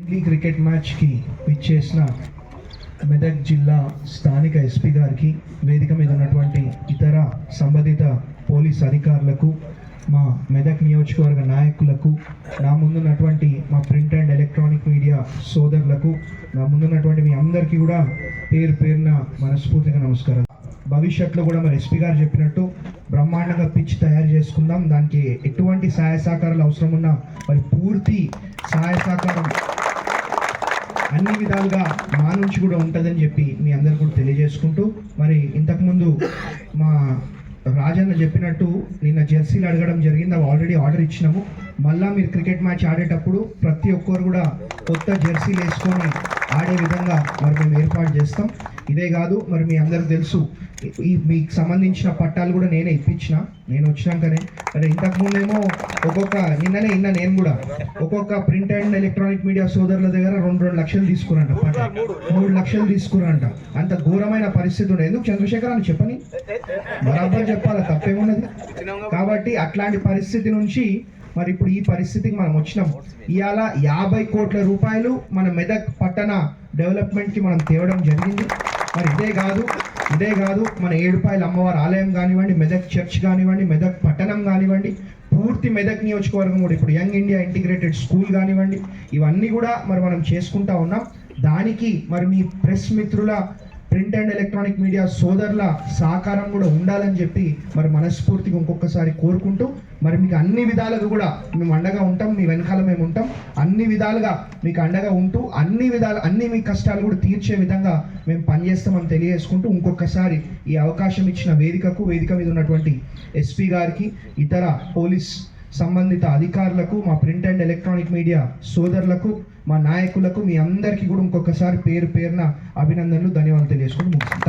Cricket మ్యాచ్కి విచ్చేసిన మెదక్ జిల్లా స్థానిక ఎస్పీ గారికి, వేదిక మీద ఉన్నటువంటి ఇతర సంబంధిత పోలీస్ అధికారులకు, మా మెదక్ నియోజకవర్గ నాయకులకు, నా ముందున్నటువంటి మా ప్రింట్ అండ్ ఎలక్ట్రానిక్ మీడియా సోదరులకు, నా ముందున్నటువంటి మీ అందరికీ కూడా పేరు పేరున మనస్ఫూర్తిగా నమస్కారం. భవిష్యత్తులో కూడా మరి ఎస్పీ గారు చెప్పినట్టు బ్రహ్మాండంగా పిచ్ తయారు చేసుకుందాం. దానికి ఎటువంటి సహాయ సహకారాలు అవసరం ఉన్నా మరి పూర్తి సహాయ సహకారం అన్ని విధాలుగా మా నుంచి కూడా ఉంటుందని చెప్పి మీ అందరు కూడా తెలియజేసుకుంటూ, మరి ఇంతకుముందు మా రాజన్న చెప్పినట్టు నిన్న జెర్సీలు అడగడం జరిగింది. అవి ఆల్రెడీ ఆర్డర్ ఇచ్చినాము. మళ్ళీ మీరు క్రికెట్ మ్యాచ్ ఆడేటప్పుడు ప్రతి ఒక్కరు కూడా కొత్త జెర్సీలు వేసుకొని ఆడే విధంగా మరి మేము ఏర్పాటు చేస్తాం. ఇదే కాదు, మరి మీ అందరికి తెలుసు మీకు సంబంధించిన పట్టాలు కూడా నేనే ఇప్పించిన. నేను వచ్చినాకనే మరి ఇంతకుముందేమో నేను కూడా ఒక్కొక్క ప్రింట్ అండ్ ఎలక్ట్రానిక్ మీడియా సోదరుల దగ్గర 2 లక్షలు తీసుకురంట, 3 లక్షలు తీసుకురంట. అంత ఘోరమైన పరిస్థితి ఉండే. ఎందుకు చంద్రశేఖర్ అని చెప్పని బరాబర్ చెప్పాలా, తప్పేమున్నది. కాబట్టి అట్లాంటి పరిస్థితి నుంచి మరి ఇప్పుడు ఈ పరిస్థితికి మనం వచ్చినాం. ఇవాళ 50 కోట్ల రూపాయలు మన మెదక్ పట్టణ డెవలప్మెంట్కి మనం తేవడం జరిగింది. మరి ఇదే కాదు మన ఏడుపాయల అమ్మవారి ఆలయం కానివ్వండి, మెదక్ చర్చ్ కానివ్వండి, మెదక్ పట్టణం కానివ్వండి, పూర్తి మెదక్ నియోజకవర్గం కూడా ఇప్పుడు యంగ్ ఇండియా ఇంటిగ్రేటెడ్ స్కూల్ కానివ్వండి, ఇవన్నీ కూడా మరి మనం చేసుకుంటా ఉన్నాం. దానికి మరి మీ ప్రెస్ మిత్రుల, ప్రింట్ అండ్ ఎలక్ట్రానిక్ మీడియా సోదరుల సహకారం కూడా ఉండాలని చెప్పి మరి మనస్ఫూర్తిగా ఇంకొకసారి కోరుకుంటూ, మరి మీకు అన్ని విధాలుగా కూడా మేము అండగా ఉంటాం, మీ వెనకాల మేము ఉంటాం. అన్ని విధాలుగా మీకు అండగా ఉంటూ అన్ని మీ కష్టాలు కూడా తీర్చే విధంగా మేము పనిచేస్తామని తెలియజేసుకుంటూ, ఇంకొకసారి ఈ అవకాశం ఇచ్చిన వేదిక మీద ఉన్నటువంటి ఎస్పీ గారికి, ఇతర పోలీస్ సంబంధిత అధికారులకు, మా ప్రింట్ అండ్ ఎలక్ట్రానిక్ మీడియా సోదరులకు, మా నాయకులకు, మీ అందరికీ కూడా ఇంకొకసారి పేరు పేరున అభినందనలు, ధన్యవాదాలు తెలియజేసుకుంటూ ముగిస్తుంది.